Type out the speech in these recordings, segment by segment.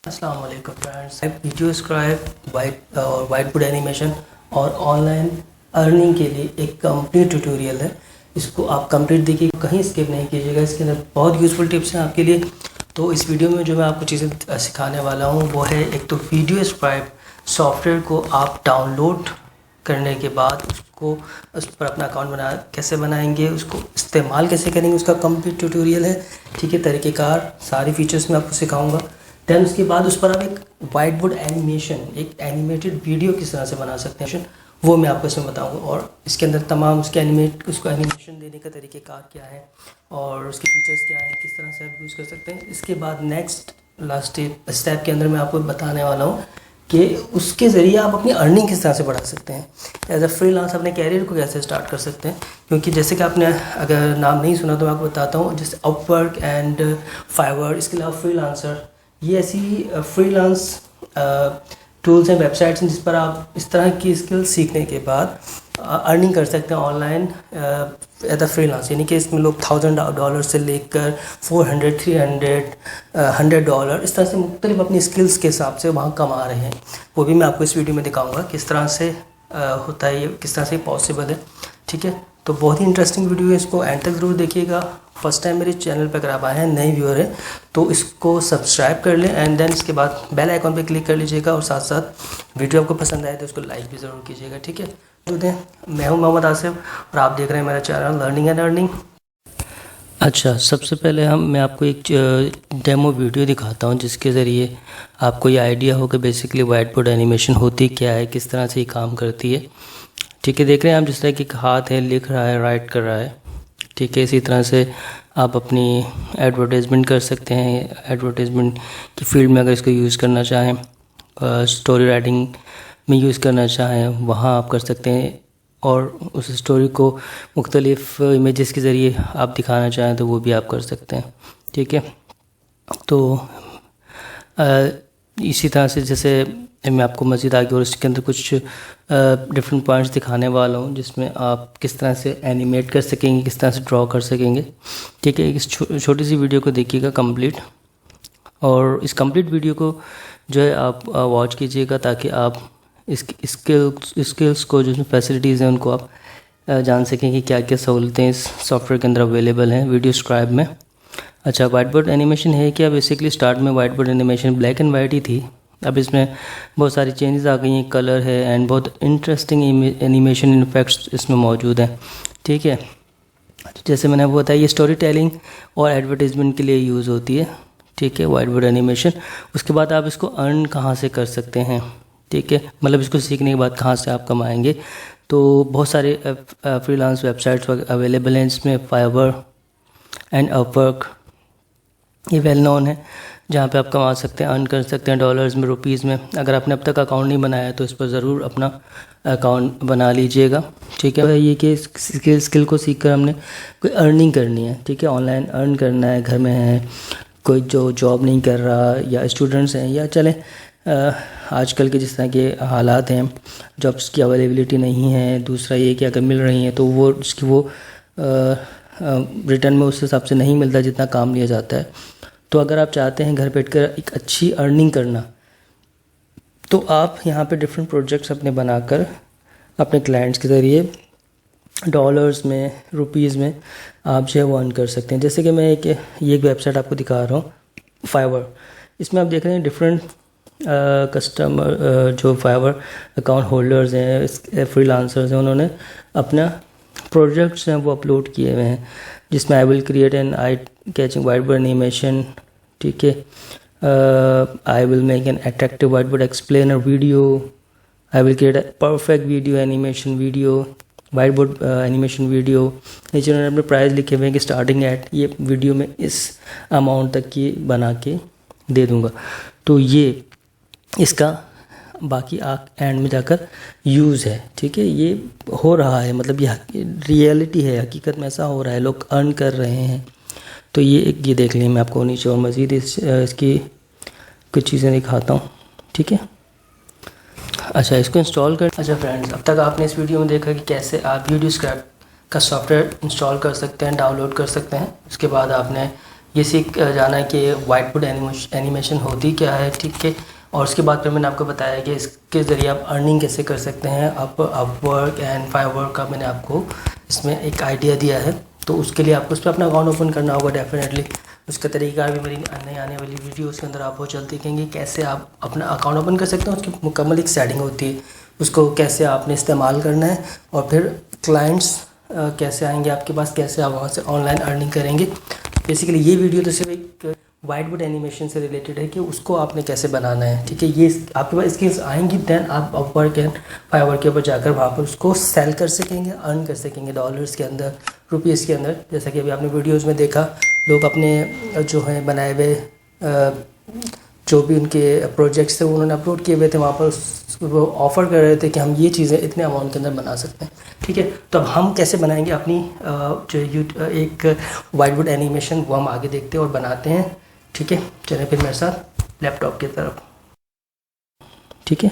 अस्सलाम वालेकुम friends. Video scribe white board animation और ऑनलाइन अर्निंग के लिए एक कंप्लीट ट्यूटोरियल है। इसको आप कंप्लीट देखिए, कहीं स्किप नहीं कीजिएगा। इसके अंदर बहुत यूज़फुल टिप्स हैं आपके लिए। तो इस वीडियो में जो मैं आपको चीज़ें सिखाने वाला हूँ वो है, एक तो वीडियो स्क्राइब सॉफ्टवेयर को आप डाउनलोड करने के बाद उसको उस पर अपना अकाउंट कैसे बनाएंगे, उसको इस्तेमाल कैसे करेंगे, उसका कंप्लीट ट्यूटोरियल है। ठीक है, तरीक़ेकार सारी फीचर्स मैं आपको सिखाऊंगा। दैन उसके बाद उस पर आप एक वाइट बोर्ड एनिमेशन, एक एनिमेटेड वीडियो किस तरह से बना सकते हैं वो मैं आपको इसमें बताऊंगा। और इसके अंदर तमाम उसको एनिमेशन देने का तरीक़ेकार क्या है और उसके फीचर्स क्या हैं, किस तरह से आप यूज़ कर सकते हैं। इसके बाद नेक्स्ट लास्ट स्टेप के अंदर मैं आपको बताने वाला हूँ कि उसके ज़रिए आप अपनी अर्निंग किस तरह से बढ़ा सकते हैं। एज अ फ्रीलांस अपने कैरियर को कैसे स्टार्ट कर सकते हैं। क्योंकि जैसे कि आपने अगर नाम नहीं सुना तो मैं आपको बताता हूँ, जैसे अपवर्क एंड फाइवर, इसके अलावा फ्रीलांसर, ये ऐसी फ्रीलांस टूल्स हैं, वेबसाइट्स हैं जिस पर आप इस तरह की स्किल सीखने के बाद अर्निंग कर सकते हैं ऑनलाइन एज अ फ्रीलांस। यानी कि इसमें लोग $1000 से लेकर $400, $300, $100 इस तरह से मुख्तलिफ अपनी स्किल्स के हिसाब से वहाँ कमा रहे हैं। वो भी मैं आपको इस वीडियो में दिखाऊंगा किस तरह से होता है, ये किस तरह से पॉसिबल है। ठीक है, तो बहुत ही इंटरेस्टिंग वीडियो है, इसको एंड तक ज़रूर देखिएगा। फर्स्ट टाइम मेरे चैनल पर अगर आप आए हैं, नए व्यूअर हैं, तो इसको सब्सक्राइब कर लें एंड देन इसके बाद बेल आइकॉन पे क्लिक कर लीजिएगा। और साथ साथ वीडियो आपको पसंद आए तो उसको लाइक भी ज़रूर कीजिएगा। ठीक है, मैं हूं मोहम्मद आसिफ और आप देख रहे हैं मेरा चैनल लर्निंग एंड अर्निंग। अच्छा, सबसे पहले मैं आपको एक डेमो वीडियो दिखाता हूं जिसके ज़रिए आपको ये आइडिया हो कि बेसिकली वाइट बोर्ड एनिमेशन होती क्या है, किस तरह से ये काम करती है। ठीक है, देख रहे हैं आप जिस तरह की हाथ है, लिख रहा है, राइट कर रहा है। ठीक है, इसी तरह से आप अपनी एडवर्टाइजमेंट कर सकते हैं। एडवर्टाइजमेंट की फील्ड में अगर इसको यूज़ करना चाहें, स्टोरी राइटिंग में यूज़ करना चाहें, वहाँ आप कर सकते हैं। और उस स्टोरी को मुख्तलिफ़ इमेजेस के ज़रिए आप दिखाना चाहें तो वो भी आप कर सकते हैं। ठीक है, तो इसी तरह से जैसे मैं आपको मज़ीद आगे और इसके अंदर कुछ डिफरेंट पॉइंट्स दिखाने वाला हूँ जिसमें आप किस तरह से एनिमेट कर सकेंगे, किस तरह से ड्रॉ कर सकेंगे। ठीक है, इस छोटी सी वीडियो को देखिएगा कंप्लीट, और इस कंप्लीट वीडियो को जो है आप वॉच कीजिएगा ताकि आप इस स्किल्स को, जो फैसिलिटीज़ हैं, उनको आप जान सकें कि क्या क्या सहूलतें इस सॉफ्टवेयर के अंदर अवेलेबल हैं वीडियो स्क्राइब में। अच्छा, वाइट बोर्ड एनिमेशन है क्या? बेसिकली स्टार्ट में white board animation black and white ही थी। अब इसमें बहुत सारी चेंजेस आ गई हैं, कलर है एंड बहुत इंटरेस्टिंग एनिमेशन इफेक्ट्स इसमें मौजूद हैं। ठीक है, जैसे मैंने आपको बताया, ये स्टोरी टेलिंग और एडवर्टाइजमेंट के लिए यूज़ होती है। ठीक है, वाइट बोर्ड एनिमेशन। उसके बाद आप इसको अर्न कहाँ से कर सकते हैं? ठीक है, मतलब इसको सीखने के बाद कहाँ से आप कमाएंगे? तो बहुत सारे फ्रीलांस वेबसाइट्स अवेलेबल हैं, जिसमें फाइवर एंड अपवर्क ये वेल नोन है, जहाँ पे आप कमा सकते हैं, अर्न कर सकते हैं डॉलर्स में, रुपीज़ में। अगर आपने अब तक अकाउंट नहीं बनाया है तो इस पर ज़रूर अपना अकाउंट बना लीजिएगा। ठीक है, ये कि स्किल को सीख कर हमने कोई अर्निंग करनी है। ठीक है, ऑनलाइन अर्न करना है, घर में है कोई जो जॉब नहीं कर रहा, या स्टूडेंट्स हैं, या चलें आजकल के जिस तरह के हालात हैं, जॉब्स की अवेलेबिलिटी नहीं है। दूसरा ये कि अगर मिल रही हैं तो वो उसकी वो रिटर्न में उस हिसाब से नहीं मिलता जितना काम लिया जाता है। तो अगर आप चाहते हैं घर बैठकर एक अच्छी अर्निंग करना, तो आप यहाँ पे डिफरेंट प्रोजेक्ट्स अपने बनाकर अपने क्लाइंट्स के ज़रिए डॉलर्स में, रुपीज़ में आप जो है वो अर्न कर सकते हैं। जैसे कि मैं ये एक वेबसाइट आपको दिखा रहा हूँ, फाइवर। इसमें आप देख रहे हैं डिफरेंट कस्टमर जो फाइवर अकाउंट होल्डर्स हैं, फ्रीलांसर्स हैं, उन्होंने अपना प्रोजेक्ट्स हैं वो अपलोड किए हुए हैं, जिसमें I will create an eye catching white board animation. ठीक है, I will make an attractive white board explainer video, I will create a perfect video animation video, white board animation video. नीचे उन्होंने अपने price लिखे हुए हैं कि starting at ये वीडियो में इस अमाउंट तक की बना के दे दूँगा। तो ये इसका बाकी एंड में जाकर यूज़ है। ठीक है, ये हो रहा है, मतलब ये रियलिटी है, हकीकत में ऐसा हो रहा है, लोग अर्न कर रहे हैं। तो ये देख लें, मैं आपको नीचे और मज़ीद इसकी कुछ चीज़ें दिखाता हूँ। ठीक है, अच्छा, इसको इंस्टॉल कर। अच्छा फ्रेंड्स, अब तक आपने इस वीडियो में देखा कि कैसे आप वीडियो स्क्राइब का सॉफ्टवेयर इंस्टॉल कर सकते हैं, डाउनलोड कर सकते हैं। उसके बाद आपने ये सीख जाना है कि वाइट बोर्ड एनिमेशन होती क्या है, ठीक है। और उसके बाद फिर मैंने आपको बताया कि इसके ज़रिए आप अर्निंग कैसे कर सकते हैं। अपवर्क एंड फाइवरवर्क का मैंने आपको इसमें एक आइडिया दिया है, तो उसके लिए आपको उस पर अपना अकाउंट ओपन करना होगा डेफिनेटली। उसका तरीका भी मेरी नई आने वाली वीडियोस के अंदर आप वो जल्द देखेंगे, कैसे आप अपना अकाउंट ओपन कर सकते हैं। उसकी मुकम्मल एक सेटिंग होती है, उसको कैसे आपने इस्तेमाल करना है, और फिर क्लाइंट्स कैसे आएंगे आपके पास, कैसे आप वहाँ से ऑनलाइन अर्निंग करेंगे। बेसिकली ये वीडियो तो सिर्फ एक वाइट बोर्ड एनिमेशन से रिलेटेड है कि उसको आपने कैसे बनाना है, ठीक है। ये आपके पास स्किल्स आएंगी, देन आप अपवर्क एंड फाइवरवर्क के ऊपर जाकर वहाँ पर उसको सेल कर सकेंगे, अर्न कर सकेंगे डॉलर्स के अंदर, रुपीज़ के अंदर। जैसा कि अभी आपने वीडियोज़ में देखा, लोग अपने जो हैं बनाए हुए जो भी उनके प्रोजेक्ट्स थे उन्होंने अपलोड किए हुए थे वहाँ पर, वो ऑफ़र कर रहे थे कि हम ये चीज़ें इतने अमाउंट के अंदर बना सकते हैं, ठीक है। तो अब हम कैसे बनाएंगे अपनी जो एक वाइट बोर्ड एनिमेशन, वो हम आगे देखते हैं और बनाते हैं, ठीक है। चलें फिर मेरे साथ लैपटॉप की तरफ, ठीक है।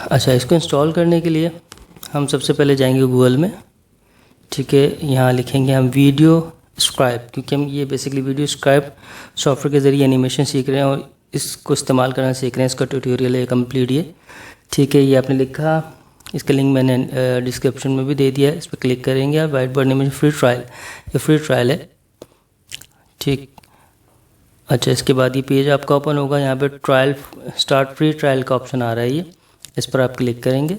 अच्छा, इसको इंस्टॉल करने के लिए हम सबसे पहले जाएंगे गूगल में, ठीक है। यहाँ लिखेंगे हम वीडियो स्क्राइब, क्योंकि हम ये बेसिकली वीडियो स्क्राइब सॉफ्टवेयर के ज़रिए एनिमेशन सीख रहे हैं और इसको इस्तेमाल करना सीख रहे हैं। इसका ट्यूटोरियल है कंप्लीट ये, ठीक है। ये आपने लिखा, इसका लिंक मैंने डिस्क्रिप्शन में भी दे दिया है, इस पर क्लिक करेंगे आप। White board animation free trial, ये फ्री ट्रायल है, ठीक। अच्छा, इसके बाद ये पेज आपका ओपन होगा, यहाँ पे ट्रायल स्टार्ट फ्री ट्रायल का ऑप्शन आ रहा है, ये इस पर आप क्लिक करेंगे।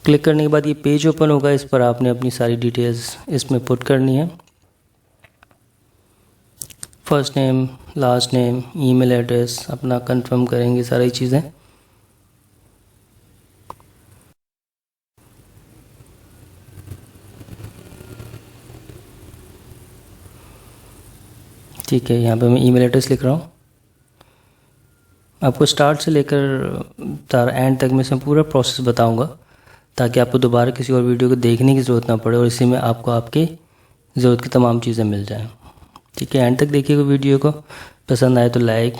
क्लिक करने के बाद ये पेज ओपन होगा, इस पर आपने अपनी सारी डिटेल्स इसमें पुट करनी है। First name, last name, email address अपना कंफर्म करेंगे सारी चीज़ें। ठीक है, यहाँ पे मैं ईमेल एड्रेस लिख रहा हूँ। आपको स्टार्ट से लेकर एंड तक में से पूरा प्रोसेस बताऊँगा, ताकि आपको दोबारा किसी और वीडियो को देखने की ज़रूरत ना पड़े और इसी में आपको आपकी ज़रूरत की तमाम चीज़ें मिल जाएं, ठीक है। एंड तक देखिएगा वीडियो को, पसंद आए तो लाइक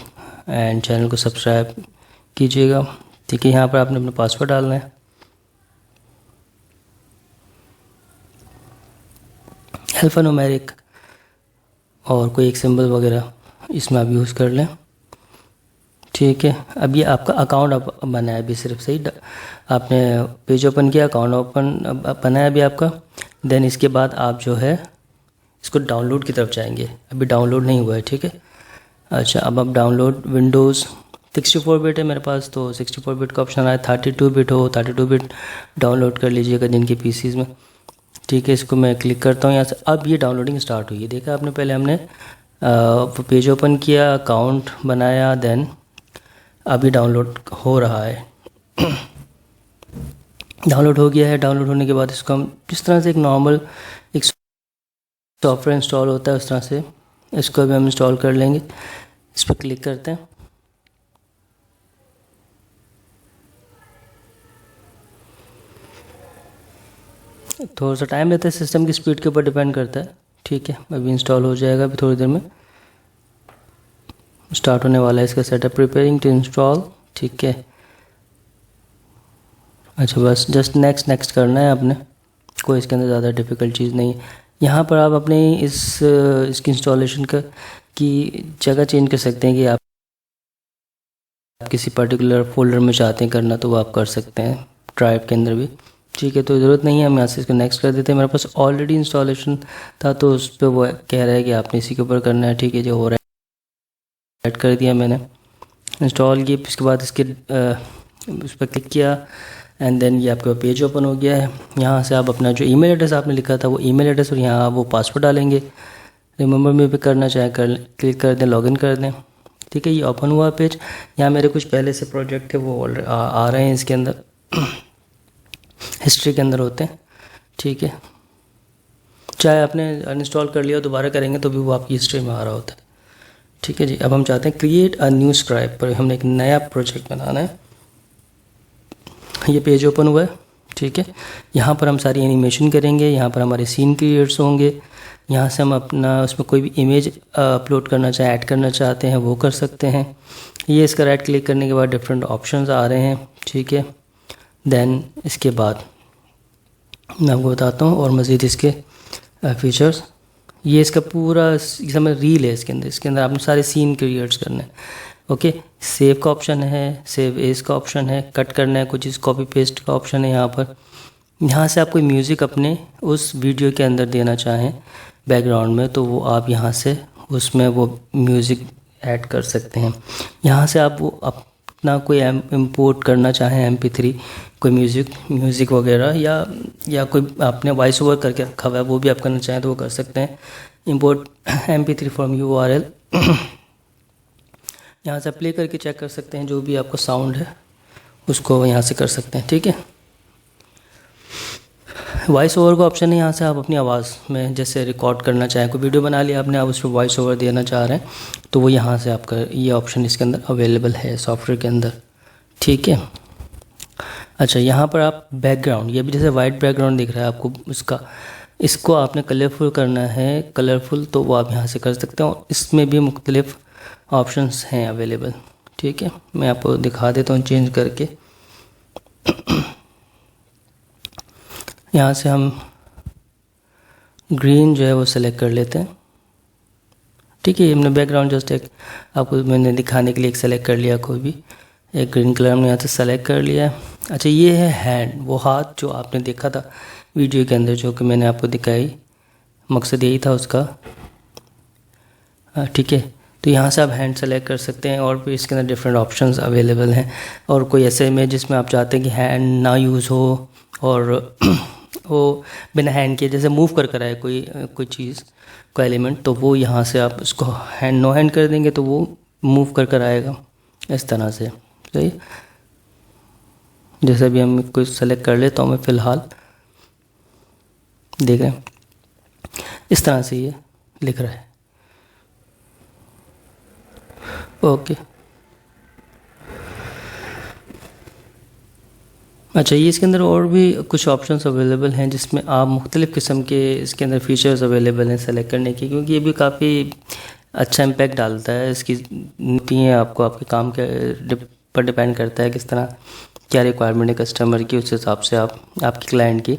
एंड चैनल को सब्सक्राइब कीजिएगा, ठीक है। यहाँ पर आपने अपना पासवर्ड डालना है, अल्फ़ान्यूमेरिक और कोई एक सिंबल वगैरह इसमें आप यूज़ कर लें, ठीक है। अब ये आपका अकाउंट आप बनाया अभी सिर्फ सही, आपने पेज ओपन किया, अकाउंट ओपन बनाया अभी आपका। देन इसके बाद आप जो है इसको डाउनलोड की तरफ जाएंगे, अभी डाउनलोड नहीं हुआ है, ठीक है। अच्छा, अब आप डाउनलोड विंडोज़ 64 बिट है मेरे पास, तो 64 बिट का ऑप्शन आया, 32 बिट हो 32 बिट डाउनलोड कर लीजिएगा जिनके पीसीज़ में, ठीक है। इसको मैं क्लिक करता हूँ यहाँ से। अब ये डाउनलोडिंग स्टार्ट हुई है, देखा आपने, पहले हमने पेज ओपन किया, अकाउंट बनाया, देन अभी डाउनलोड हो रहा है। डाउनलोड हो गया है। डाउनलोड होने के बाद इसको हम जिस तरह से एक नॉर्मल एक सॉफ्टवेयर इंस्टॉल होता है उस तरह से इसको भी हम इंस्टॉल कर लेंगे। इस पर क्लिक करते हैं, थोड़ा सा टाइम लेता है, सिस्टम की स्पीड के ऊपर डिपेंड करता है, ठीक है। अभी इंस्टॉल हो जाएगा, अभी थोड़ी देर में स्टार्ट होने वाला है इसका सेटअप, प्रिपेयरिंग टू इंस्टॉल, ठीक है। अच्छा, बस जस्ट नेक्स्ट करना है आपने, कोई इसके अंदर ज़्यादा डिफ़िकल्ट चीज़ नहीं है। यहाँ पर आप अपने इसकी इंस्टॉलेशन की जगह चेंज कर सकते हैं कि आप किसी पर्टिकुलर फोल्डर में चाहते हैं करना, तो वो आप कर सकते हैं, ड्राइव के अंदर भी, ठीक है। तो ज़रूरत नहीं है, हम यहाँ से इसको नेक्स्ट कर देते हैं। मेरे पास ऑलरेडी इंस्टॉलेशन था, तो उस पर वो कह रहा है कि आपने इसी के ऊपर करना है, ठीक है। जो हो रहा है ऐड कर दिया मैंने, इंस्टॉल किया, इसके बाद इसके उस पर क्लिक किया एंड देन ये आपका पेज ओपन हो गया है। यहाँ से आप अपना जो ईमेल एड्रेस आपने लिखा था वो ईमेल एड्रेस और यहाँ आप वो पासवर्ड डालेंगे। रिमेंबर में भी करना चाहे क्लिक कर दें, लॉगिन कर दें, ठीक है। ये ओपन हुआ पेज। यहाँ मेरे कुछ पहले से प्रोजेक्ट थे वो आ रहे हैं इसके अंदर, हिस्ट्री के अंदर होते हैं, ठीक है। चाहे आपने अनइंस्टॉल कर लिया दोबारा करेंगे तो भी वो आपकी हिस्ट्री में आ रहा होता है, ठीक है जी। अब हम चाहते हैं क्रिएट अ न्यू स्क्राइब पर हमने एक नया प्रोजेक्ट बनाना है। ये पेज ओपन हुआ है, ठीक है। यहाँ पर हम सारी एनिमेशन करेंगे, यहाँ पर हमारे सीन क्रिएट्स होंगे, यहाँ से हम अपना उसमें कोई भी इमेज अपलोड करना चाहे, ऐड करना चाहते हैं वो कर सकते हैं। ये इसका राइट क्लिक करने के बाद डिफरेंट ऑप्शंस आ रहे हैं, ठीक है। देन इसके बाद मैं आपको बताता हूँ और मज़ीद इसके फीचर्स। ये इसका पूरा समय रील है, इसके अंदर आपने सारे सीन क्रिएट्स करने हैं। ओके, सेव का ऑप्शन है, सेव एज का ऑप्शन है, कट करना है कुछ चीज़, कॉपी पेस्ट का ऑप्शन है यहाँ पर। यहाँ से आप कोई म्यूज़िक अपने उस वीडियो के अंदर देना चाहें बैकग्राउंड में, तो वो आप यहाँ से उसमें वो म्यूज़िक ऐड कर सकते हैं। यहाँ से आप वो अपना कोई इंपोर्ट करना चाहें MP3 कोई म्यूज़िक वगैरह, या कोई आपने वॉइस ओवर करके रखा हुआ है वो भी आप करना चाहें तो वो कर सकते हैं। इंपोर्ट MP3 फ्रॉम URL यहाँ से प्ले करके चेक कर सकते हैं, जो भी आपको साउंड है उसको यहाँ से कर सकते हैं। ठीक है, वॉइस ओवर का ऑप्शन है, यहाँ से आप अपनी आवाज़ में जैसे रिकॉर्ड करना चाहें, कोई वीडियो बना लिया आपने, आप उस पर वॉइस ओवर देना चाह रहे हैं तो वो यहाँ से आपका ये ऑप्शन इसके अंदर अवेलेबल है सॉफ्टवेयर के अंदर। ठीक है, अच्छा यहाँ पर आप बैकग्राउंड, ये भी जैसे वाइट बैकग्राउंड दिख रहा है आपको इसको आपने कलरफुल करना है, कलरफुल, तो वो आप यहाँ से कर सकते हैं और इसमें भी मुख्तलिफ ऑप्शंस हैं अवेलेबल। ठीक है, मैं आपको दिखा देता हूँ चेंज करके। यहाँ से हम ग्रीन जो है वो सेलेक्ट कर लेते हैं। ठीक है, हमने बैकग्राउंड जस्ट एक आपको मैंने दिखाने के लिए एक सेलेक्ट कर लिया, कोई भी एक ग्रीन कलर हमने यहाँ से सेलेक्ट कर लिया है। अच्छा, ये है हैंड, वो हाथ जो आपने देखा था वीडियो के अंदर, जो कि मैंने आपको दिखाई, मकसद यही था उसका। ठीक है, तो यहाँ से आप हैंड सेलेक्ट कर सकते हैं और भी इसके अंदर डिफरेंट ऑप्शंस अवेलेबल हैं। और कोई ऐसे इमेज जिसमें आप चाहते हैं कि हैंड ना यूज़ हो और वो बिना हैंड के जैसे मूव कर आए कोई चीज़, कोई एलिमेंट, तो वो यहाँ से आप उसको हैंड नो हैंड कर देंगे तो वो मूव कर आएगा इस तरह से। सही, जैसे भी हम कोई सेलेक्ट कर लेता हूँ मैं, फ़िलहाल देख रहे हैं इस तरह से ये लिख रहा है। ओके, अच्छा, ये इसके अंदर और भी कुछ ऑप्शंस अवेलेबल हैं जिसमें आप मुख्तलिफ़ किस्म के इसके अंदर फीचर्स अवेलेबल हैं सेलेक्ट करने की, क्योंकि ये भी काफ़ी अच्छा इम्पैक्ट डालता है। इसकी नीतियाँ आपको आपके काम के पर डिपेंड करता है किस तरह क्या रिक्वायरमेंट है कस्टमर की, उस हिसाब से आप आपके क्लाइंट की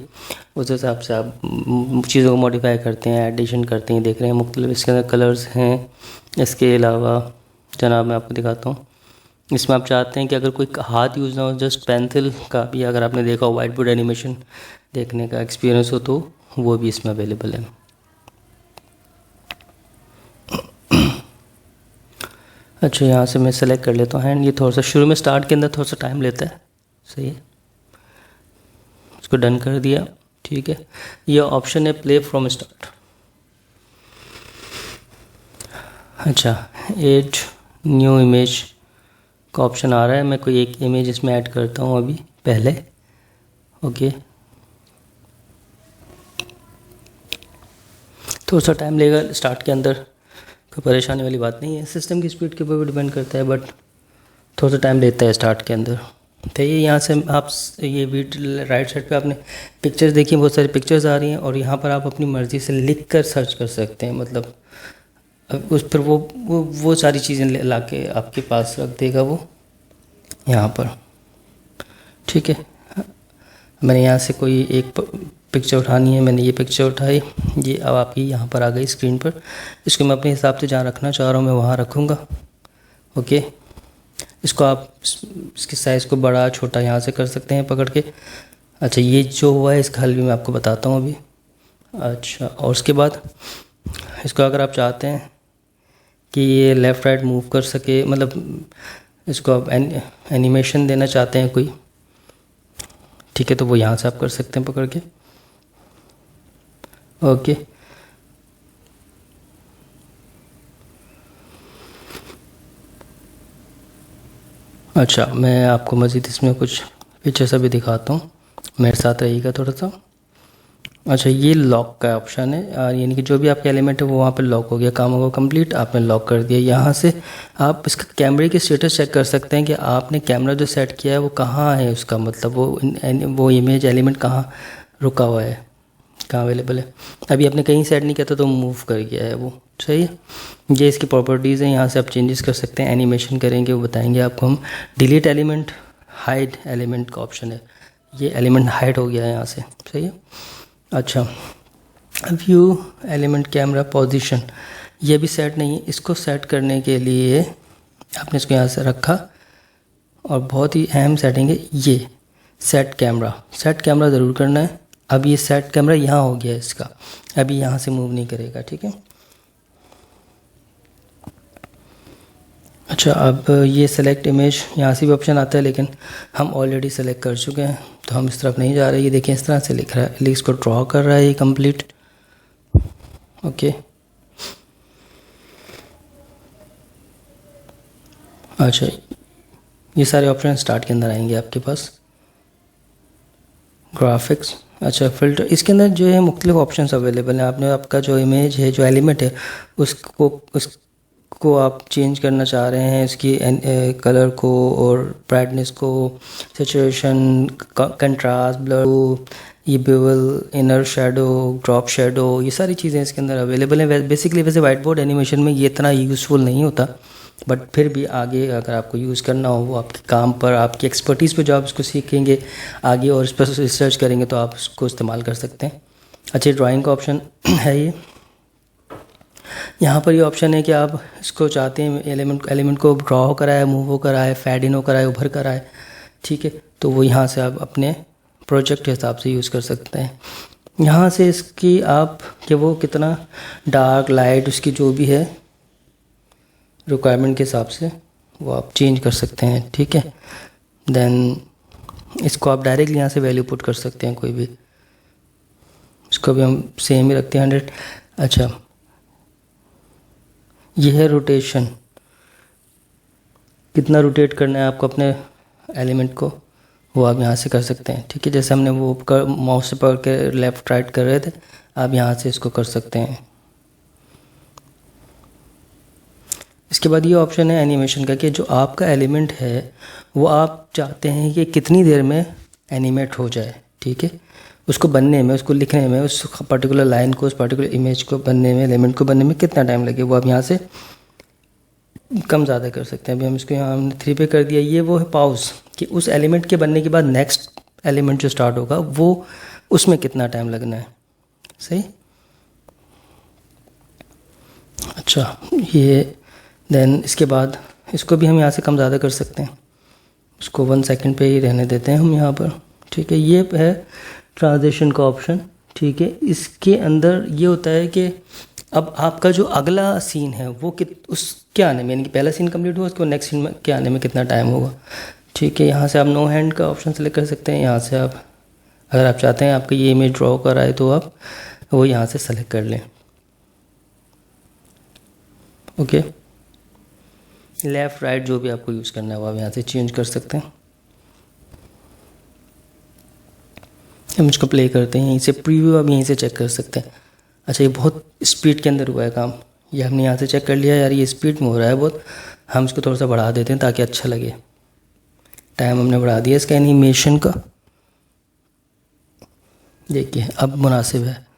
उस हिसाब से आप चीज़ों को मॉडिफाई करते हैं, एडिशन करते हैं। देख रहे हैं मुख्तलिफ इसके अंदर कलर्स हैं। इसके अलावा जनाब मैं आपको दिखाता हूँ, इसमें आप चाहते हैं कि अगर कोई हाथ यूज़ ना हो, जस्ट पेंसिल का भी, अगर आपने देखा हो वाइट बोर्ड एनिमेशन देखने का एक्सपीरियंस हो तो वो भी इसमें अवेलेबल है। अच्छा, यहाँ से मैं सेलेक्ट कर लेता हूँ हैंड। ये थोड़ा सा शुरू में स्टार्ट के अंदर थोड़ा सा टाइम लेता है। सही है, इसको डन कर दिया। ठीक है, ये ऑप्शन है प्ले फ्रॉम स्टार्ट। अच्छा, ऐड न्यू इमेज का ऑप्शन आ रहा है, मैं कोई एक इमेज इसमें ऐड करता हूँ अभी पहले। ओके, थोड़ा सा टाइम लगेगा स्टार्ट के अंदर, कोई परेशानी वाली बात नहीं है, सिस्टम की स्पीड के ऊपर भी डिपेंड करता है, बट थोड़ा सा टाइम लेता है स्टार्ट के अंदर। तो ये यहाँ से आप ये वीडियो राइट साइड पे आपने पिक्चर्स देखी, बहुत सारी पिक्चर्स आ रही हैं और यहाँ पर आप अपनी मर्ज़ी से लिख कर सर्च कर सकते हैं, मतलब उस पर वो सारी चीज़ें ला के आपके पास रख देगा वो यहाँ पर। ठीक है, मैंने यहाँ से कोई एक पिक्चर उठानी है, मैंने ये पिक्चर उठाई, ये अब आपकी यहाँ पर आ गई स्क्रीन पर। इसको मैं अपने हिसाब से जहाँ रखना चाह रहा हूँ मैं वहाँ रखूँगा। ओके, इसको आप इसके साइज़ को बड़ा छोटा यहाँ से कर सकते हैं पकड़ के। अच्छा, ये जो हुआ है इसका हल भी मैं आपको बताता हूँ अभी। अच्छा, और उसके बाद इसको अगर आप चाहते हैं कि ये लेफ़्ट राइट मूव कर सके, मतलब इसको आप एनिमेशन देना चाहते हैं कोई, ठीक है, तो वो यहाँ से आप कर सकते हैं पकड़ के। ओके, अच्छा, मैं आपको मज़ीद इसमें कुछ फीचर्स अभी दिखाता हूँ, मेरे साथ रहिएगा थोड़ा सा। अच्छा, ये लॉक का ऑप्शन है, यानी कि जो भी आपका एलिमेंट है वो वहाँ पे लॉक हो गया, काम होगा कंप्लीट, आपने लॉक कर दिया। यहाँ से आप इसका कैमरे की स्टेटस चेक कर सकते हैं कि आपने कैमरा जो सेट किया है वो कहाँ है, उसका मतलब वो इमेज एलिमेंट कहाँ रुका हुआ है, कहाँ अवेलेबल है। अभी आपने कहीं सेट नहीं किया था तो मूव कर गया है वो। सही है, ये इसकी प्रॉपर्टीज़ हैं, यहाँ से आप चेंजेस कर सकते हैं। एनिमेशन करेंगे वो बताएंगे आपको हम। डिलीट एलिमेंट, हाइड एलिमेंट का ऑप्शन है, ये एलिमेंट हाइड हो गया है यहाँ से, सही है। अच्छा, व्यू एलिमेंट कैमरा पोजीशन, ये भी सेट नहीं है। इसको सेट करने के लिए आपने इसको यहाँ से रखा, और बहुत ही अहम सेटिंग है ये सेट कैमरा। सेट कैमरा ज़रूर करना है। अब ये सेट कैमरा यहाँ हो गया है इसका, अभी यहाँ से मूव नहीं करेगा, ठीक है। अच्छा, अब ये सेलेक्ट इमेज, यहाँ से भी ऑप्शन आता है, लेकिन हम ऑलरेडी सेलेक्ट कर चुके हैं तो हम इस तरफ नहीं जा रहे। ये देखें इस तरह से लिख रहा है, इसको ड्रॉ कर रहा है ये कंप्लीट। ओके, अच्छा, ये सारे ऑप्शन स्टार्ट के अंदर आएंगे आपके पास। ग्राफिक्स, अच्छा फिल्टर, इसके अंदर जो है मुख्तलिफ ऑप्शंस अवेलेबल हैं। आपने आपका जो इमेज है, जो एलिमेंट है, उसको आप चेंज करना चाह रहे हैं, इसकी कलर को और ब्राइटनेस को, सैचुरेशन, कंट्रास्ट, ब्लर, ये bevel, inner shadow, drop shadow, ये सारी चीज़ें इसके अंदर अवेलेबल हैं। बेसिकली वैसे वाइट बोर्ड एनिमेशन में ये इतना यूज़फुल नहीं होता, बट फिर भी आगे अगर आपको यूज़ करना हो, वो आपके काम पर, आपकी एक्सपर्टीज़ पे जो आप इसको सीखेंगे आगे और इस पर रिसर्च करेंगे तो आप इसको इस्तेमाल कर सकते हैं। अच्छा, ड्राइंग का ऑप्शन है ये, यहाँ पर ये ऑप्शन है कि आप इसको चाहते हैं एलिमेंट को ड्रॉ हो कराए, मूव हो कराए, फैड इन हो कराए, उभर कराए, ठीक है। तो वो यहाँ से आप अपने प्रोजेक्ट के हिसाब से यूज़ कर सकते हैं। यहाँ से इसकी आप कि वो कितना डार्क लाइट, उसकी जो भी है रिक्वायरमेंट के हिसाब से वो आप चेंज कर सकते हैं, ठीक है। देन इसको आप डायरेक्टली यहाँ से वैल्यू पुट कर सकते हैं कोई भी। इसको भी हम सेम ही रखते हैं 100। अच्छा, ये है रोटेशन, कितना रोटेट करना है आपको अपने एलिमेंट को, वो आप यहाँ से कर सकते हैं, ठीक है। जैसे हमने वो माउस से पकड़ के लेफ़्ट राइट कर रहे थे, आप यहाँ से इसको कर सकते हैं। इसके बाद ये ऑप्शन है एनिमेशन का, कि जो आपका एलिमेंट है वो आप चाहते हैं कि कितनी देर में एनिमेट हो जाए, ठीक है। उसको बनने में, उसको लिखने में, उस पर्टिकुलर लाइन को, उस पर्टिकुलर इमेज को बनने में, एलिमेंट को बनने में कितना टाइम लगे, वो आप यहाँ से कम ज़्यादा कर सकते हैं। अभी हम इसको यहाँ हमने 3 पे कर दिया। ये वो है पाउज, कि उस एलिमेंट के बनने के बाद नेक्स्ट एलिमेंट जो स्टार्ट होगा वो उसमें कितना टाइम लगना है, सही। अच्छा, ये देन इसके बाद इसको भी हम यहाँ से कम ज़्यादा कर सकते हैं, उसको 1 सेकंड पे ही रहने देते हैं हम यहाँ पर, ठीक है। ये है ट्रांजिशन का ऑप्शन, ठीक है। इसके अंदर ये होता है कि अब आपका जो अगला सीन है वो उसके आने में, यानी कि पहला सीन कंप्लीट हुआ, उसको नेक्स्ट सीन के आने में कितना टाइम होगा, ठीक है। यहाँ से आप नो हैंड का ऑप्शन सेलेक्ट कर सकते हैं। यहाँ से आप अगर आप चाहते हैं आपका ये इमेज ड्रॉ कराए तो आप वो यहाँ से सेलेक्ट कर लें, ओके। लेफ़्ट राइट जो भी आपको यूज़ करना है वो आप यहाँ से चेंज कर सकते हैं। हम इसको प्ले करते हैं, यहीं से प्रीव्यू आप यहीं से चेक कर सकते हैं। अच्छा, ये बहुत स्पीड के अंदर हुआ है काम, ये हमने यहाँ से चेक कर लिया, यार ये स्पीड में हो रहा है बहुत, हम इसको थोड़ा सा बढ़ा देते हैं ताकि अच्छा लगे। टाइम हमने बढ़ा दिया इसका एनिमेशन का, देखिए अब मुनासिब है।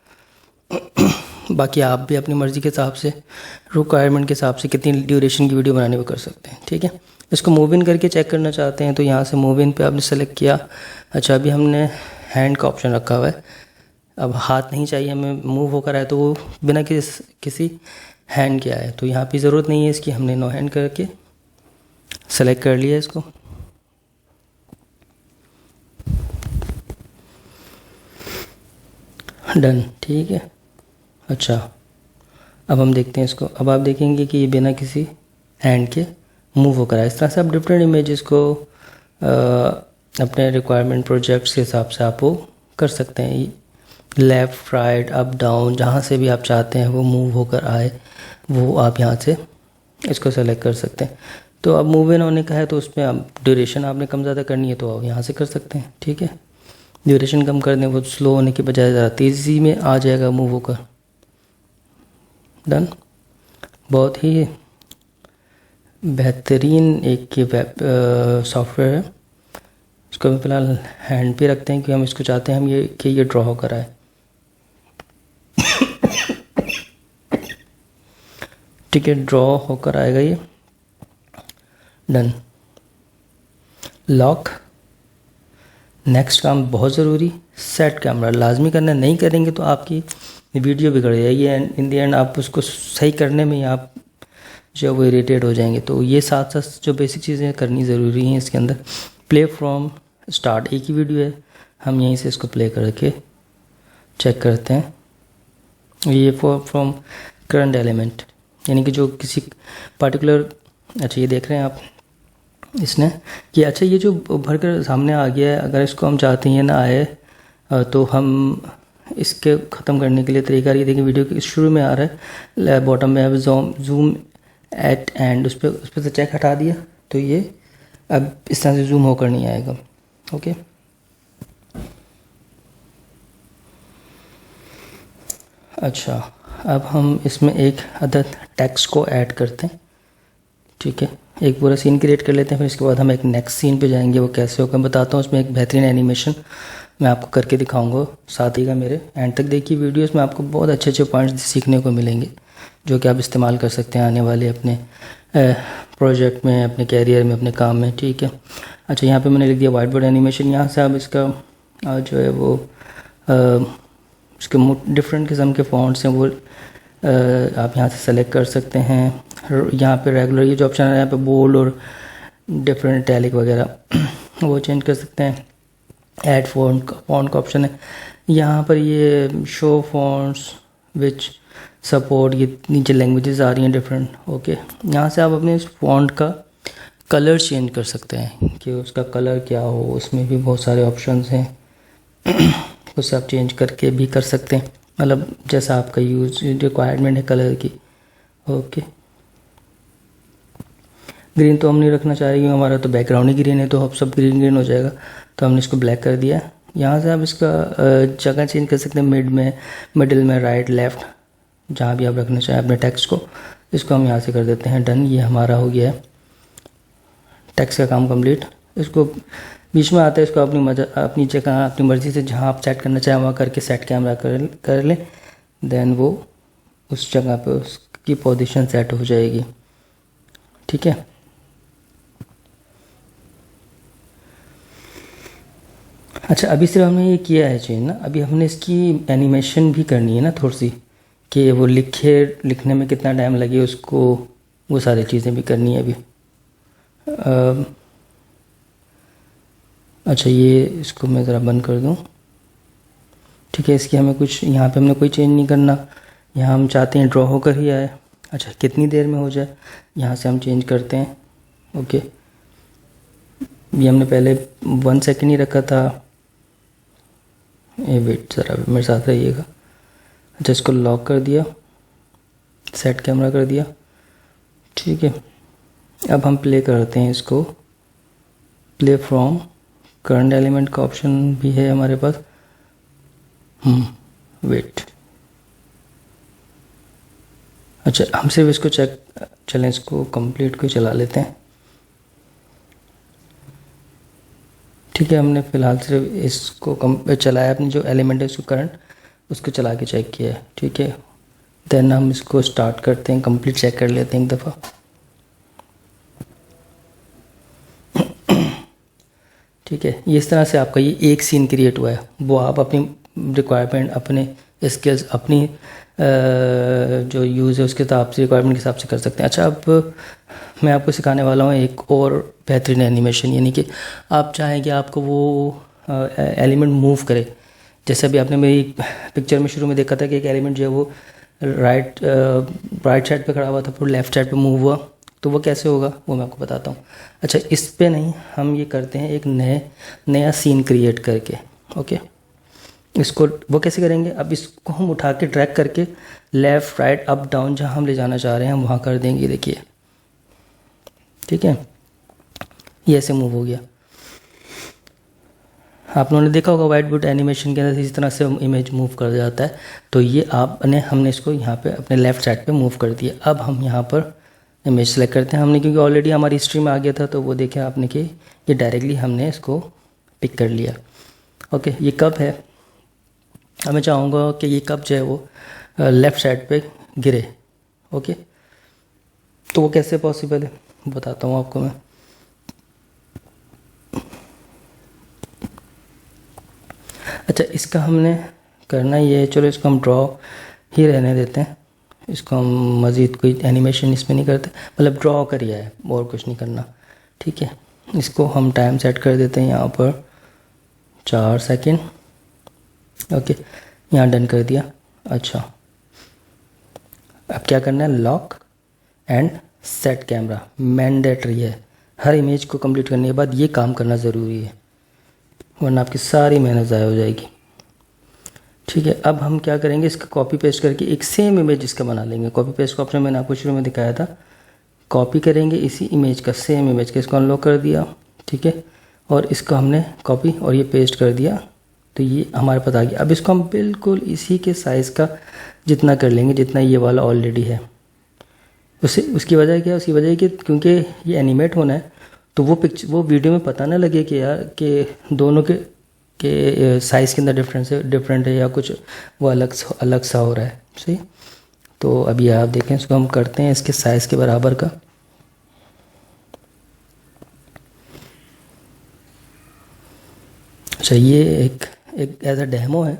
बाकी आप भी अपनी मर्ज़ी के हिसाब से, रिक्वायरमेंट के हिसाब से कितनी ड्यूरेशन की वीडियो बनाने को कर सकते हैं, ठीक है। इसको मूव इन करके चेक करना चाहते हैं तो यहाँ से मूव इन पे आपने सेलेक्ट किया। अच्छा, अभी हमने हैंड का ऑप्शन रखा हुआ है, अब हाथ नहीं चाहिए हमें, मूव होकर आए तो वो बिना किसी हैंड के आए, तो यहाँ पे ज़रूरत नहीं है इसकी, हमने नो हैंड करके सेलेक्ट कर लिया इसको। डन, ठीक है। अच्छा, अब हम देखते हैं इसको। अब आप देखेंगे कि ये बिना किसी हैंड के मूव होकर आए। इस तरह से आप डिफरेंट इमेजेस को अपने रिक्वायरमेंट प्रोजेक्ट्स के हिसाब से आप वो कर सकते हैं। लेफ़्ट राइट अप डाउन जहाँ से भी आप चाहते हैं वो मूव होकर आए, वो आप यहाँ से इसको सेलेक्ट कर सकते हैं। तो अब मूव इन होने का है तो उसमें आप ड्यूरेशन आपने कम ज़्यादा करनी है तो आप यहाँ से कर सकते हैं, ठीक है। ड्यूरेशन कम कर दें, वो स्लो होने के बजाय ज़्यादा तेज़ी में आ जाएगा मूव होकर। डन, बहुत ही बेहतरीन एक ये वेब सॉफ्टवेयर है। इसको हम फिलहाल हैंड पे रखते हैं कि हम इसको चाहते हैं हम ये ड्रॉ कराए। ठीक है, ड्रॉ होकर आएगा ये। डन, लॉक, नेक्स्ट काम बहुत ज़रूरी, सेट कैमरा लाजमी करना, नहीं करेंगे तो आपकी वीडियो बिगड़ जाएगी एंड इन दी एंड आप उसको सही करने में ही आप जो वो इरिटेट हो जाएंगे। तो ये साथ साथ जो बेसिक चीज़ें करनी ज़रूरी हैं इसके अंदर। प्ले फ्रॉम स्टार्ट, एक ही वीडियो है, हम यहीं से इसको प्ले करके चेक करते हैं। ये फ्रॉम करंट एलिमेंट, यानी कि जो किसी पर्टिकुलर, अच्छा ये देख रहे हैं आप इसने कि अच्छा ये जो भर कर सामने आ गया है, अगर इसको हम चाहते हैं ना आए तो हम इसके ख़त्म करने के लिए तरीका ये देखिए, वीडियो के शुरू में आ रहा है, बॉटम में अब जूम एट एंड, उस पर से चेक हटा दिया तो ये अब इस तरह से जूम होकर नहीं आएगा। ओके, अच्छा अब हम इसमें एक अदर टेक्स्ट को ऐड करते हैं। ठीक है, एक पूरा सीन क्रिएट कर लेते हैं, फिर इसके बाद हम एक नेक्स्ट सीन पे जाएंगे, वो कैसे होगा मैं बताता हूँ। उसमें एक बेहतरीन एनिमेशन मैं आपको करके दिखाऊंगा, साथ ही का मेरे एंड तक देखिए वीडियोस में, आपको बहुत अच्छे अच्छे पॉइंट्स सीखने को मिलेंगे जो कि आप इस्तेमाल कर सकते हैं आने वाले अपने प्रोजेक्ट में, अपने कैरियर में, अपने काम में। ठीक है, अच्छा यहाँ पे मैंने लिख दिया वाइट बोर्ड एनिमेशन। यहाँ से आप इसका जो है वो इसके डिफरेंट किस्म के फॉन्ट्स हैं वो आप यहाँ से सेलेक्ट कर सकते हैं। यहाँ पे रेगुलर ये जो ऑप्शन है यहाँ पे बोल्ड और डिफरेंट टैलिक वगैरह वो चेंज कर सकते हैं। ऐड फॉन्ट का ऑप्शन है यहाँ पर, ये शो फॉन्ट्स विच सपोर्ट, ये नीचे लैंग्वेजेस आ रही हैं डिफरेंट। ओके, यहाँ से आप अपने इस फॉन्ट का कलर चेंज कर सकते हैं कि उसका कलर क्या हो, उसमें भी बहुत सारे ऑप्शंस हैं उससे आप चेंज करके भी कर सकते हैं, मतलब जैसा आपका यूज रिक्वायरमेंट है कलर की। ओके, ग्रीन तो हम नहीं रखना चाह रहे क्योंकि हमारा तो बैकग्राउंड ही ग्रीन है, तो अब सब ग्रीन ग्रीन हो जाएगा, तो हमने इसको ब्लैक कर दिया। यहाँ से आप इसका जगह चेंज कर सकते हैं, मिडिल में, राइट, लेफ़्ट, जहाँ भी आप रखना चाहें अपने टेक्स्ट को। इसको हम यहाँ से कर देते हैं डन, ये हमारा हो गया है टेक्स्ट का काम कंप्लीट। इसको बीच में आता है, इसको अपनी जगह अपनी मर्ज़ी से जहाँ आप सेट करना चाहें वहाँ करके सेट कैमरा कर लें, देन वो उस जगह पे उसकी पोजीशन सेट हो जाएगी। ठीक है, अच्छा अभी सिर्फ हमने ये किया है चेंज ना, अभी हमने इसकी एनिमेशन भी करनी है ना थोड़ी सी, कि वो लिखने में कितना टाइम लगे उसको, वो सारी चीज़ें भी करनी है अभी। अच्छा ये इसको मैं ज़रा बंद कर दूँ। ठीक है, इसकी हमें कुछ यहाँ पे हमने कोई चेंज नहीं करना, यहाँ हम चाहते हैं ड्रॉ होकर ही आए। अच्छा कितनी देर में हो जाए, यहाँ से हम चेंज करते हैं। ओके, ये हमने पहले 1 सेकेंड ही रखा था, ये वेट ज़रा मेरे साथ रहिएगा। अच्छा इसको लॉक कर दिया, सेट कैमरा कर दिया। ठीक है, अब हम प्ले करते हैं इसको, प्ले फ्रॉम करंट एलिमेंट का ऑप्शन भी है हमारे पास। वेट, अच्छा हम सिर्फ इसको चलें इसको कंप्लीट को चला लेते हैं। ठीक है, हमने फ़िलहाल सिर्फ इसको चलाया, अपनी जो एलिमेंट है उसको करंट उसको चला के चेक किया है। ठीक है, देन हम इसको स्टार्ट करते हैं, कंप्लीट चेक कर लेते हैं एक दफ़ा। ठीक है, ये इस तरह से आपका ये एक सीन क्रिएट हुआ है, वो आप अपनी रिक्वायरमेंट, अपने स्किल्स, अपनी जो यूज़ है उसके हिसाब से, रिक्वायरमेंट के हिसाब से कर सकते हैं। अच्छा अब मैं आपको सिखाने वाला हूँ एक और बेहतरीन एनिमेशन, यानी कि आप चाहें कि आपको वो एलिमेंट मूव करे। जैसे अभी आपने मेरी पिक्चर में शुरू में देखा था कि एक एलिमेंट जो है वो राइट साइड पे खड़ा हुआ था, फिर लेफ़्ट साइड पे मूव हुआ, तो वो कैसे होगा वो मैं आपको बताता हूँ। अच्छा इस पे नहीं, हम ये करते हैं एक नया सीन क्रिएट करके। ओके, इसको वो कैसे करेंगे, अब इसको हम उठा के ड्रैग करके लेफ़्ट, राइट, अप, डाउन, जहाँ हम ले जाना चाह रहे हैं हम वहाँ कर देंगे। देखिए ठीक है, ये ऐसे मूव हो गया। आप लोगों ने देखा होगा वाइट बोर्ड एनिमेशन के अंदर इस तरह से इमेज मूव कर जाता है, तो ये हमने इसको यहाँ पे अपने लेफ़्ट साइड पे मूव कर दिया। अब हम यहाँ पर इमेज सेलेक्ट करते हैं, हमने क्योंकि ऑलरेडी हमारी हिस्ट्री में आ गया था, तो वो देखें आपने कि ये डायरेक्टली हमने इसको पिक कर लिया। ओके, ये कब है, अब मैं चाहूँगा कि ये कब जो है वो लेफ़्ट साइड पे गिरे। ओके, तो वो कैसे पॉसिबल है बताता हूँ आपको मैं। अच्छा, इसका हमने करना ये है, चलो इसको हम ड्रॉ ही रहने देते हैं, इसको हम मज़ीद कोई एनिमेशन इसमें नहीं करते, मतलब ड्रॉ करिए है और कुछ नहीं करना। ठीक है, इसको हम टाइम सेट कर देते हैं यहाँ पर 4 सेकंड। ओके, यहाँ डन कर दिया। अच्छा, अब क्या करना है, lock and set camera mandatory है, हर इमेज को कंप्लीट करने के बाद ये काम करना ज़रूरी है, वरना आपकी सारी मेहनत ज़ाया हो जाएगी। ठीक है, अब हम क्या करेंगे, इसका कॉपी पेस्ट करके एक सेम इमेज इसका बना लेंगे। कॉपी पेस्ट का ऑप्शन मैंने आपको शुरू में दिखाया था, कॉपी करेंगे इसी इमेज का, सेम इमेज का, इसको अनलॉक कर दिया। ठीक है, और इसको हमने कॉपी और ये पेस्ट कर दिया, तो ये हमारे पास आ गया। अब इसको हम बिल्कुल इसी के साइज़ का जितना कर लेंगे जितना ये वाला ऑलरेडी है। उसकी वजह क्या है, उसकी वजह है कि क्योंकि ये एनिमेट होना है, तो वो वीडियो में पता ना लगे कि यार कि दोनों के साइज़ के अंदर डिफरेंट है या कुछ वो अलग सा हो रहा है। सही, तो अभी आप देखें, इसको हम करते हैं इसके साइज़ के बराबर का। अच्छा, ये एक एज अ डेमो है,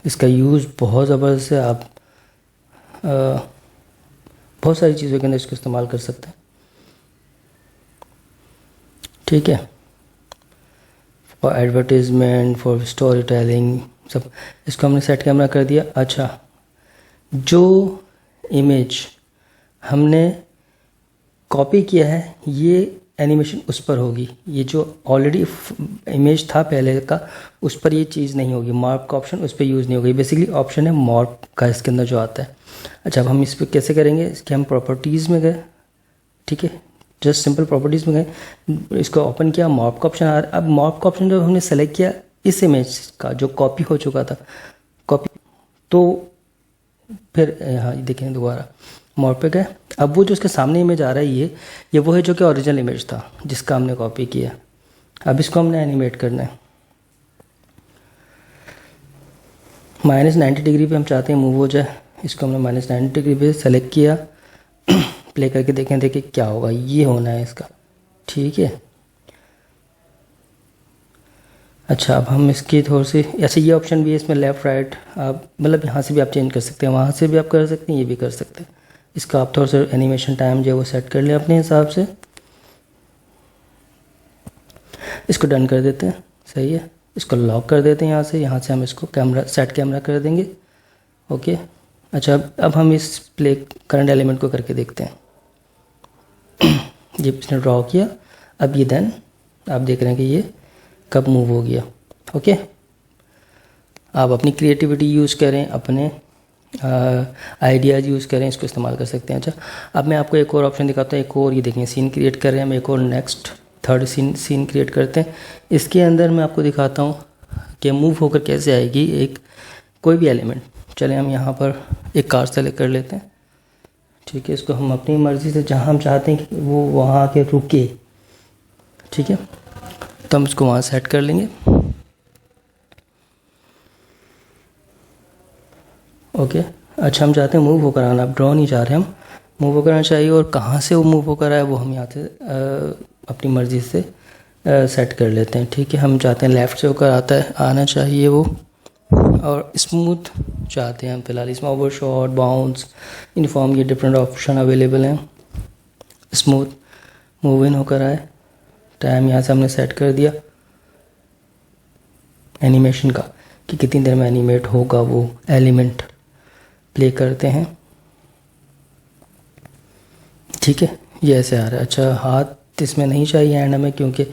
इसका यूज़ बहुत ज़बरदस्त है। आप बहुत सारी चीज़ों के अंदर इसको इस्तेमाल कर सकते हैं। ठीक है, for advertisement, for story telling, सब। इसको हमने सेट कैमरा कर दिया। अच्छा, जो इमेज हमने कॉपी किया है ये एनिमेशन उस पर होगी, ये जो ऑलरेडी इमेज था पहले का उस पर ये चीज़ नहीं होगी, मॉर्फ का ऑप्शन उस पर यूज़ नहीं होगी। बेसिकली ऑप्शन है मॉर्फ का इसके अंदर जो आता है। अच्छा, अब हम इस पर कैसे करेंगे, इसके हम प्रॉपर्टीज़ में गए। ठीक है, जस्ट सिंपल प्रॉपर्टीज़ में गए, इसको ओपन किया, मॉर्फ का ऑप्शन आ रहा है। अब मॉर्फ का ऑप्शन जब हमने सेलेक्ट किया इस इमेज का जो कॉपी हो चुका था, कॉपी, तो फिर यहाँ देखें दोबारा मॉर्फ पे गए। अब वो जो उसके सामने इमेज आ रहा है ये वो है जो कि ओरिजिनल इमेज था जिसका हमने कॉपी किया। अब इसको हमने एनिमेट करना है। -90 डिग्री पे हम चाहते हैं मूव हो जाए, इसको हमने -90 डिग्री पे सेलेक्ट किया, प्ले करके देखिए क्या होगा, ये होना है इसका। ठीक है, अच्छा, अब हम इसकी थोड़ी सी, अच्छा ये ऑप्शन भी है इसमें, लेफ़्ट राइट, आप मतलब यहाँ से भी आप चेंज कर सकते हैं, वहाँ से भी आप कर सकते हैं, ये भी कर सकते हैं। इसका आप थोड़ा सा एनिमेशन टाइम जो है वो सेट कर लें अपने हिसाब से, इसको डन कर देते हैं। सही है, इसको लॉक कर देते हैं यहाँ से हम इसको सेट कैमरा कर देंगे। ओके, अच्छा, अब हम इस प्ले करंट एलिमेंट को करके देखते हैं। ये इसने ड्रॉ किया, अब ये देन आप देख रहे हैं कि ये कब मूव हो गया। ओके, आप अपनी क्रिएटिविटी यूज़ करें, अपने आइडियाज़ यूज़ करें, इसको इस्तेमाल कर सकते हैं। अच्छा, अब मैं आपको एक और ऑप्शन दिखाता हूँ, एक और, ये देखें सीन क्रिएट कर रहे हैं हम, एक और नेक्स्ट थर्ड सीन क्रिएट करते हैं। इसके अंदर मैं आपको दिखाता हूँ कि मूव होकर कैसे आएगी एक कोई भी एलिमेंट। चले हम यहाँ पर एक कार सेलेक्ट कर लेते हैं। ठीक है, इसको हम अपनी मर्ज़ी से जहाँ हम चाहते हैं कि वो वहाँ आके रुके। ठीक है, तो हम इसको वहाँ सेट कर लेंगे। ओके, अच्छा, हम चाहते हैं मूव होकर आना, अब ड्रॉ नहीं चाह रहे, हम मूव होकर आना चाहिए, और कहाँ से वो मूव होकर आए वो हम यहाँ से अपनी मर्ज़ी से सेट कर लेते हैं। ठीक है, हम चाहते हैं लेफ़्ट से होकर आना चाहिए वो, और स्मूथ चाहते हैं हम फिलहाल, इसमें ओवरशॉट, बाउंस, यूनिफॉर्म, ये डिफरेंट ऑप्शन अवेलेबल हैं। स्मूथ मूव इन होकर आए, टाइम यहाँ से हमने सेट कर दिया एनिमेशन का कि कितनी देर में एनिमेट होगा वो एलिमेंट। प्ले करते हैं। ठीक है, ये ऐसे आ रहा है। अच्छा, हाथ इसमें नहीं चाहिए हैंड हमें, क्योंकि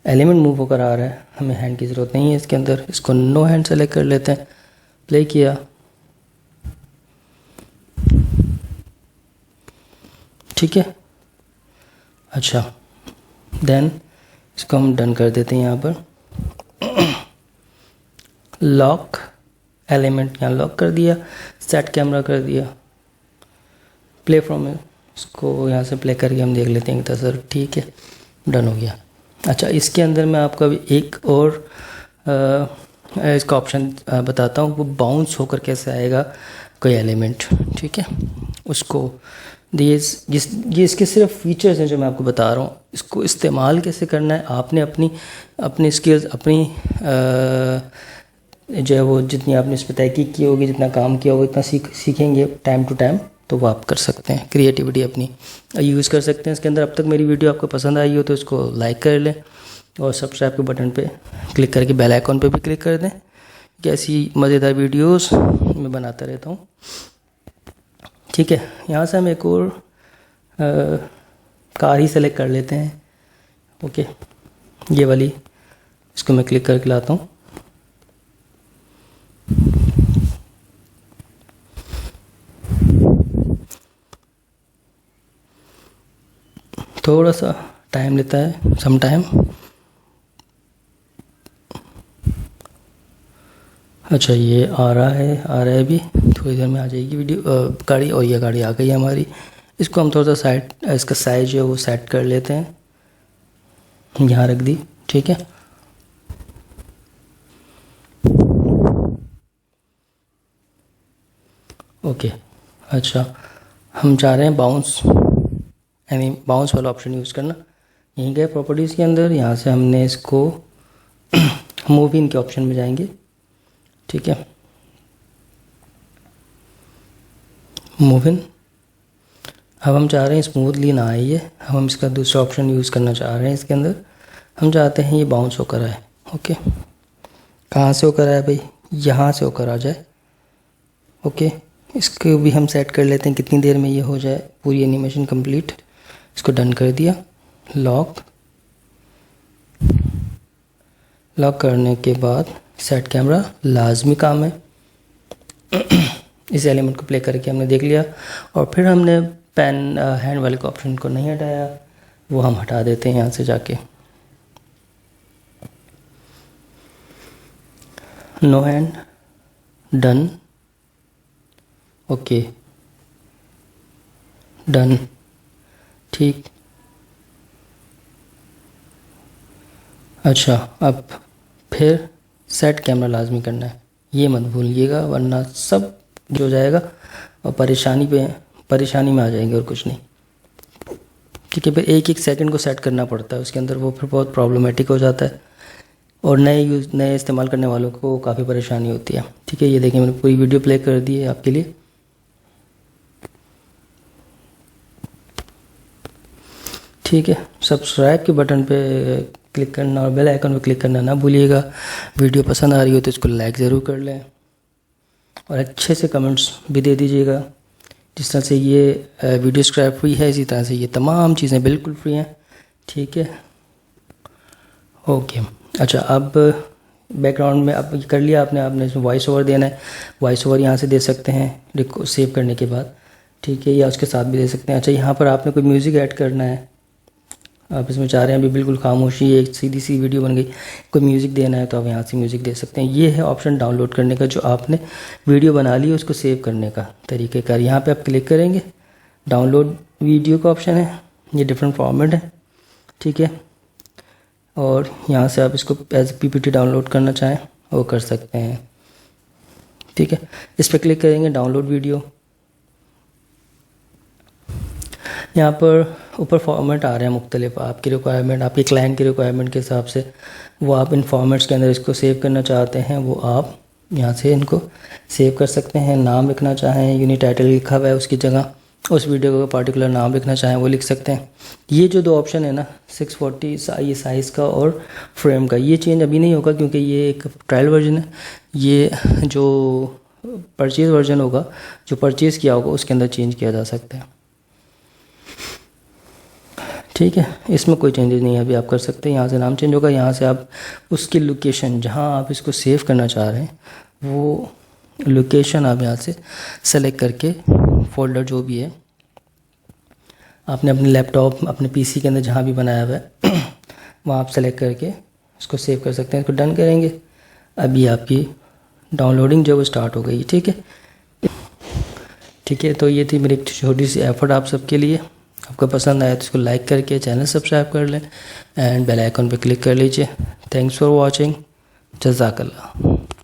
एलिमेंट मूव होकर आ रहा है, हमें हैंड की ज़रूरत नहीं है इसके अंदर। इसको नो हैंड सेलेक्ट कर लेते हैं, प्ले किया। ठीक है, अच्छा, देन इसको हम डन कर देते हैं यहाँ पर। लॉक एलिमेंट यहाँ लॉक कर दिया, सेट कैमरा कर दिया, प्ले फ्रॉम, इसको यहाँ से प्ले करके हम देख लेते हैं कि सर ठीक है, डन हो गया। अच्छा, इसके अंदर मैं आपको अभी एक और इसका ऑप्शन बताता हूँ, वो बाउंस होकर कैसे आएगा कोई एलिमेंट। ठीक है, उसको ये इसके सिर्फ फीचर्स हैं जो मैं आपको बता रहा हूँ, इसको इस्तेमाल कैसे करना है, आपने अपनी स्किल्स, अपनी जो है वो जितनी आपने इस पर तहकीक की होगी, जितना काम किया होगा, इतना सीखेंगे टाइम टू टाइम, तो वो आप कर सकते हैं, क्रिएटिविटी अपनी यूज़ कर सकते हैं इसके अंदर। अब तक मेरी वीडियो आपको पसंद आई हो तो इसको लाइक कर लें और सब्सक्राइब के बटन पे क्लिक करके बेल आइकॉन पे भी क्लिक कर दें कि ऐसी मज़ेदार वीडियोस मैं बनाता रहता हूँ। ठीक है, यहाँ से हम एक और कार ही सेलेक्ट कर लेते हैं। ओके, ये वाली, इसको मैं क्लिक करके लाता हूँ। थोड़ा सा टाइम लेता है, सम टाइम। अच्छा, ये आ रहा है अभी, थोड़ी देर में आ जाएगी वीडियो गाड़ी। और ये गाड़ी आ गई है हमारी। इसको हम थोड़ा सा साइड, इसका साइज है वो सेट कर लेते हैं, यहाँ रख दी। ठीक है, ओके। अच्छा, हम चाह रहे हैं बाउंस, यानी बाउंस वाला ऑप्शन यूज़ करना। यहीं गए प्रॉपर्टीज़ के अंदर, यहाँ से हमने इसको मूव इन के ऑप्शन में जाएंगे। ठीक है, मूव इन। अब हम चाह रहे हैं स्मूथली ना आए ये, अब हम इसका दूसरा ऑप्शन यूज़ करना चाह रहे हैं इसके अंदर। हम चाहते हैं ये बाउंस होकर आए। ओके, कहाँ से होकर आए भाई, यहाँ से होकर आ जाए। ओके, इसको भी हम सेट कर लेते हैं कितनी देर में ये हो जाए पूरी एनिमेशन कंप्लीट। इसको डन कर दिया। लॉक करने के बाद सेट कैमरा लाजमी काम है। इस एलिमेंट को प्ले करके हमने देख लिया, और फिर हमने पेन हैंड वाले को ऑप्शन को नहीं हटाया, वो हम हटा देते हैं यहाँ से जाके। No hand, done. Okay, done. ठीक। अच्छा, अब फिर सेट कैमरा लाजमी करना है, ये मत भूलिएगा, वरना सब जो जाएगा और परेशानी में आ जाएंगे और कुछ नहीं। ठीक है, फिर एक सेकंड को सेट करना पड़ता है उसके अंदर, वो फिर बहुत प्रॉब्लमेटिक हो जाता है और नए इस्तेमाल करने वालों को काफ़ी परेशानी होती है। ठीक है, ये देखिए मैंने पूरी वीडियो प्ले कर दी है आपके लिए। ठीक है, सब्सक्राइब के बटन पे क्लिक करना और बेल आइकन पे क्लिक करना ना भूलिएगा। वीडियो पसंद आ रही हो तो इसको लाइक ज़रूर कर लें और अच्छे से कमेंट्स भी दे दीजिएगा। जिस तरह से ये वीडियो सब्सक्राइब फ्री है, इसी तरह से ये तमाम चीज़ें बिल्कुल फ्री हैं। ठीक है, ओके। अच्छा, अब बैकग्राउंड में अब कर लिया आपने इसमें वॉइस ओवर देना है। वॉइस ओवर यहाँ से दे सकते हैं सेव करने के बाद। ठीक है, या उसके साथ भी दे सकते हैं। अच्छा, यहाँ पर आपने कोई म्यूज़िक ऐड करना है, आप इसमें चाह रहे हैं अभी बिल्कुल खामोशी, एक सीधी सी वीडियो बन गई, कोई म्यूज़िक देना है तो आप यहाँ से म्यूज़िक दे सकते हैं। ये है ऑप्शन डाउनलोड करने का, जो आपने वीडियो बना ली है उसको सेव करने का तरीक़ेकार। यहाँ पे आप क्लिक करेंगे, डाउनलोड वीडियो का ऑप्शन है, ये डिफरेंट फॉर्मेट है। ठीक है, और यहाँ से आप इसको एज PPT डाउनलोड करना चाहें वो कर सकते हैं। ठीक है, इस पर क्लिक करेंगे, डाउनलोड वीडियो। यहाँ पर ऊपर फॉर्मेट आ रहे हैं मुख्तलिफ, आपकी रिक्वायरमेंट, आपके क्लाइंट की रिक्वायरमेंट के हिसाब से वो आप इन फॉर्मेट्स के अंदर इसको सेव करना चाहते हैं, वो आप यहाँ से इनको सेव कर सकते हैं। नाम लिखना चाहें, यूनिक टाइटल लिखा हुआ है उसकी जगह उस वीडियो का पर्टिकुलर नाम लिखना चाहें वो लिख सकते हैं। ये जो दो ऑप्शन है ना, 640 ये साइज़ का और फ्रेम का, ये चेंज अभी नहीं होगा क्योंकि ये एक ट्रायल वर्जन है। ये जो परचेज़ वर्जन होगा, जो परचेज़ किया होगा उसके अंदर चेंज किया जा सकता है। ठीक है, इसमें कोई चेंजेस नहीं है, अभी आप कर सकते हैं। यहाँ से नाम चेंज होगा, यहाँ से आप उसकी लोकेशन जहाँ आप इसको सेव करना चाह रहे हैं वो लोकेशन आप यहाँ से सेलेक्ट करके फ़ोल्डर जो भी है आपने अपने लैपटॉप, अपने PC के अंदर जहाँ भी बनाया हुआ है वहाँ आप सेलेक्ट करके इसको सेव कर सकते हैं। इसको डन करेंगे, अभी आपकी डाउनलोडिंग जो वो स्टार्ट हो गई। ठीक है, तो ये थी मेरी एक छोटी सी एफर्ट आप सबके लिए। आपको पसंद आया तो इसको लाइक करके चैनल सब्सक्राइब कर लें एंड बेल आइकन पे क्लिक कर लीजिए। थैंक्स फॉर वॉचिंग, जज़ाकल्लाह।